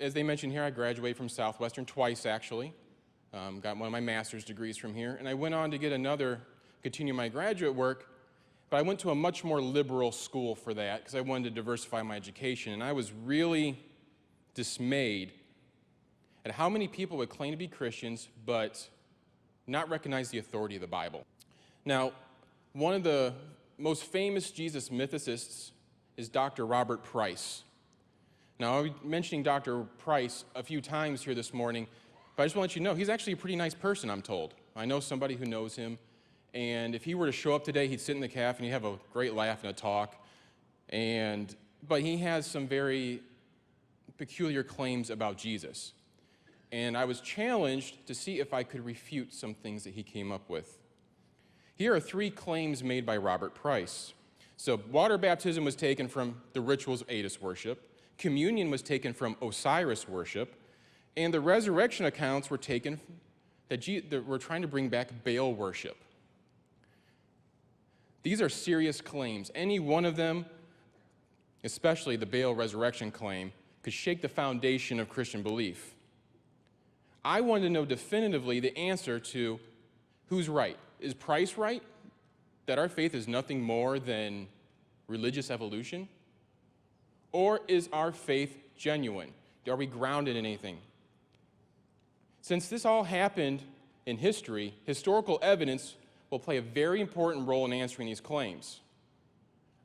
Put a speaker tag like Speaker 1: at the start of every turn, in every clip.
Speaker 1: as they mentioned here, I graduated from Southwestern twice, actually. Got one of my master's degrees from here, and I went on to get another, continue my graduate work, but I went to a much more liberal school for that because I wanted to diversify my education, and I was really dismayed at how many people would claim to be Christians but not recognize the authority of the Bible. Now, one of the most famous Jesus mythicists is Dr. Robert Price. Now, I'll be mentioning Dr. Price a few times here this morning, but I just want to let you know he's actually a pretty nice person, I'm told. I know somebody who knows him, and if he were to show up today, he'd sit in the cafe and he'd have a great laugh and a talk, but he has some very peculiar claims about Jesus. And I was challenged to see if I could refute some things that he came up with. Here are 3 claims made by Robert Price. So, water baptism was taken from the rituals of Atis worship, communion was taken from Osiris worship, and the resurrection accounts were taken that we're trying to bring back Baal worship. These are serious claims. Any one of them, especially the Baal resurrection claim, could shake the foundation of Christian belief. I wanted to know definitively the answer to who's right. Is Price right? That our faith is nothing more than religious evolution? Or is our faith genuine? Are we grounded in anything? Since this all happened in history, historical evidence will play a very important role in answering these claims.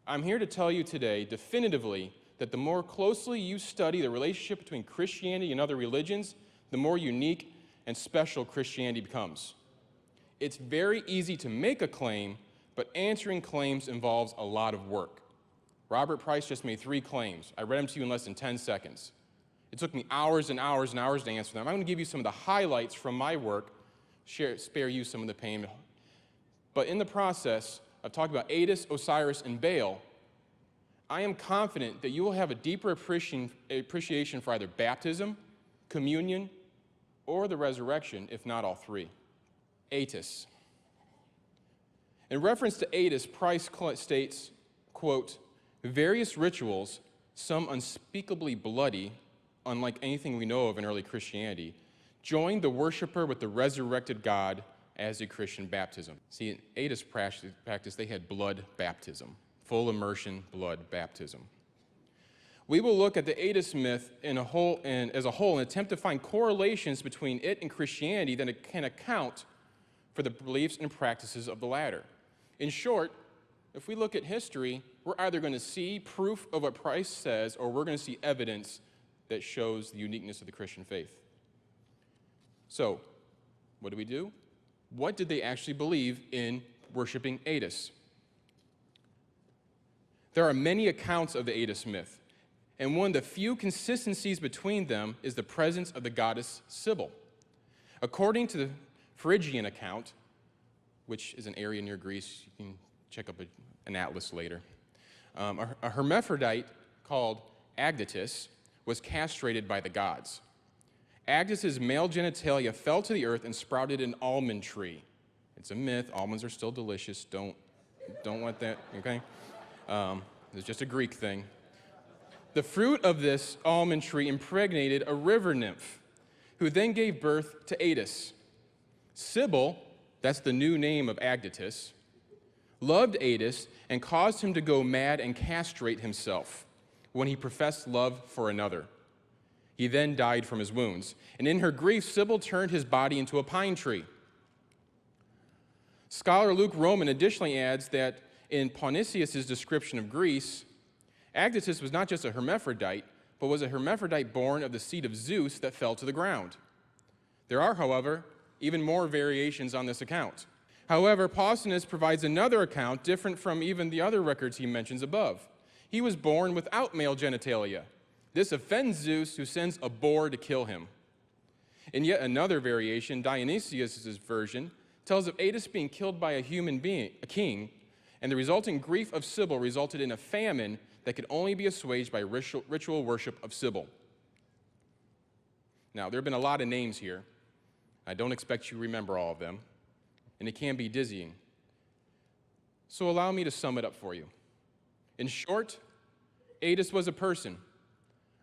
Speaker 1: I'm here to tell you today definitively that the more closely you study the relationship between Christianity and other religions, the more unique and special Christianity becomes. It's very easy to make a claim, but answering claims involves a lot of work. Robert Price just made 3 claims. I read them to you in less than 10 seconds. It took me hours and hours and hours to answer them. I'm going to give you some of the highlights from my work, spare you some of the pain. But in the process of talking about Atis, Osiris, and Baal, I am confident that you will have a deeper appreciation for either baptism, communion, or the resurrection, if not all 3. Atis. In reference to Atis, Price states, quote, various rituals, some unspeakably bloody, unlike anything we know of in early Christianity, joined the worshiper with the resurrected God as a Christian baptism. See, in Atis practice, they had blood baptism, full immersion blood baptism. We will look at the Atis myth as a whole and attempt to find correlations between it and Christianity that can account for the beliefs and practices of the latter. In short, if we look at history, we're either going to see proof of what Price says, or we're going to see evidence that shows the uniqueness of the Christian faith. So, what do? What did they actually believe in worshiping Atis? There are many accounts of the Atis myth, and one of the few consistencies between them is the presence of the goddess Sybil. According to the Phrygian account, which is an area near Greece, you can check up an atlas later, a hermaphrodite called Agdatis was castrated by the gods. Agdatis' male genitalia fell to the earth and sprouted an almond tree. It's a myth. Almonds are still delicious. Don't want that, okay? It's just a Greek thing. The fruit of this almond tree impregnated a river nymph, who then gave birth to Atis. Sybil, that's the new name of Agdatis, loved Atis and caused him to go mad and castrate himself when he professed love for another. He then died from his wounds, and in her grief, Sybil turned his body into a pine tree. Scholar Luke Roman additionally adds that in Pausanias' description of Greece, Agdatis was not just a hermaphrodite, but was a hermaphrodite born of the seed of Zeus that fell to the ground. There are, however, even more variations on this account. However, Pausanias provides another account different from even the other records he mentions above. He was born without male genitalia. This offends Zeus, who sends a boar to kill him. In yet another variation, Dionysius' version tells of Atis being killed by a human being, a king, and the resulting grief of Sybil resulted in a famine that could only be assuaged by ritual worship of Sybil. Now, there have been a lot of names here. I don't expect you to remember all of them, and it can be dizzying. So allow me to sum it up for you. In short, Atis was a person,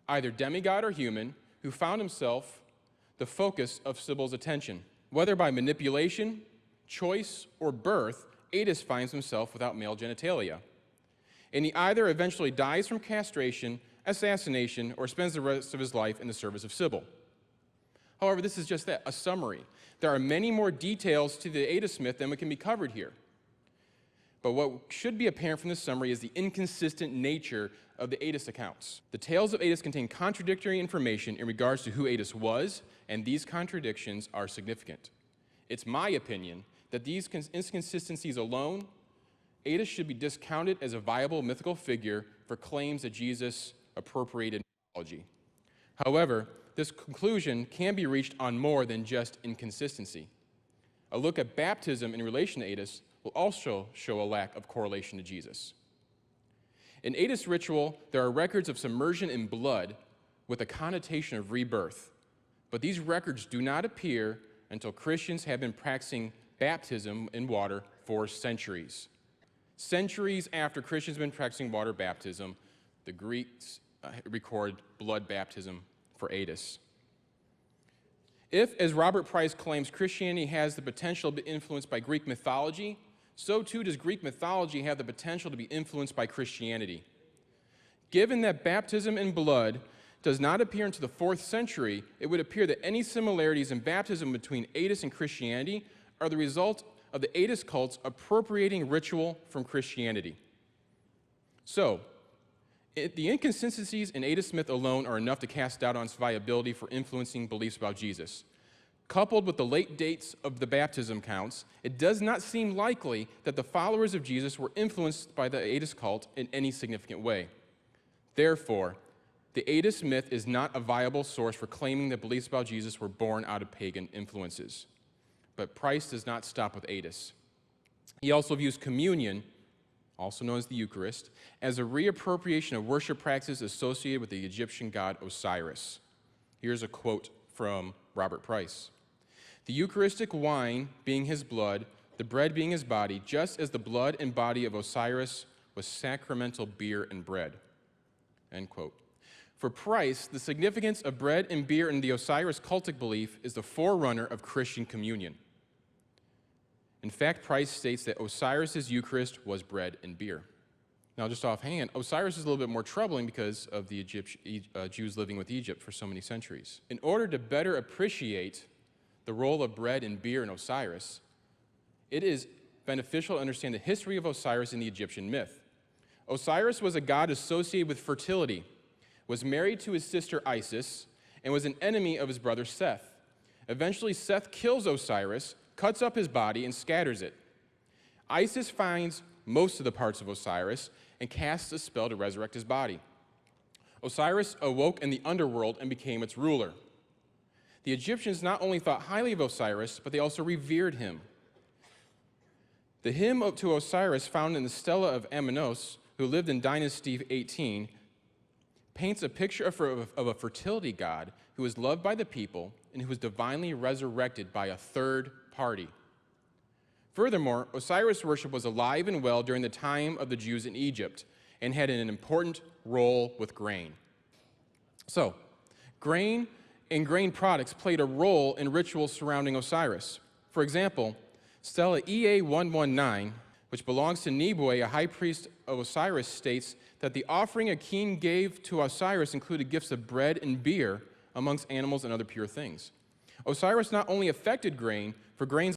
Speaker 1: either demigod or human, who found himself the focus of Sybil's attention. Whether by manipulation, choice, or birth, Aetius finds himself without male genitalia. And he either eventually dies from castration, assassination, or spends the rest of his life in the service of Sybil. However, this is just that, a summary. There are many more details to the Aetius myth than what can be covered here. But what should be apparent from this summary is the inconsistent nature of the Aetius accounts. The tales of Aetius contain contradictory information in regards to who Aetius was, and these contradictions are significant. It's my opinion that these inconsistencies alone, Aetius should be discounted as a viable mythical figure for claims that Jesus appropriated mythology. However, this conclusion can be reached on more than just inconsistency. A look at baptism in relation to Aetius will also show a lack of correlation to Jesus. In Aetius ritual, there are records of submersion in blood with a connotation of rebirth, but these records do not appear until Christians have been practicing baptism in water for centuries. Centuries after Christians have been practicing water baptism, the Greeks record blood baptism for Aetius. If, as Robert Price claims, Christianity has the potential to be influenced by Greek mythology, so too does Greek mythology have the potential to be influenced by Christianity. Given that baptism in blood does not appear until the 4th century, it would appear that any similarities in baptism between Aetius and Christianity are the result of the Aetius cults appropriating ritual from Christianity. So, the inconsistencies in Aetius myth alone are enough to cast doubt on its viability for influencing beliefs about Jesus. Coupled with the late dates of the baptism counts, it does not seem likely that the followers of Jesus were influenced by the Aetius cult in any significant way. Therefore, the Aetius myth is not a viable source for claiming that beliefs about Jesus were born out of pagan influences. But Price does not stop with Aetius. He also views communion, also known as the Eucharist, as a reappropriation of worship practices associated with the Egyptian god Osiris. Here's a quote from Robert Price. The Eucharistic wine being his blood, the bread being his body, just as the blood and body of Osiris was sacramental beer and bread. End quote. For Price, the significance of bread and beer in the Osiris cultic belief is the forerunner of Christian communion. In fact, Price states that Osiris' Eucharist was bread and beer. Now, just offhand, Osiris is a little bit more troubling because of the Jews living with Egypt for so many centuries. In order to better appreciate the role of bread and beer in Osiris, it is beneficial to understand the history of Osiris in the Egyptian myth. Osiris was a god associated with fertility, was married to his sister Isis, and was an enemy of his brother Seth. Eventually, Seth kills Osiris, cuts up his body, and scatters it. Isis finds most of the parts of Osiris and casts a spell to resurrect his body. Osiris awoke in the underworld and became its ruler. The Egyptians not only thought highly of Osiris, but they also revered him. The hymn to Osiris found in the Stela of Ammonos, who lived in Dynasty 18, paints a picture of a fertility god who was loved by the people and who was divinely resurrected by a third party. Furthermore, Osiris worship was alive and well during the time of the Jews in Egypt and had an important role with grain. So, grain and grain products played a role in rituals surrounding Osiris. For example, Stela EA119, which belongs to Nebue, a high priest of Osiris, states that the offering a king gave to Osiris included gifts of bread and beer amongst animals and other pure things. Osiris not only affected grain, for grains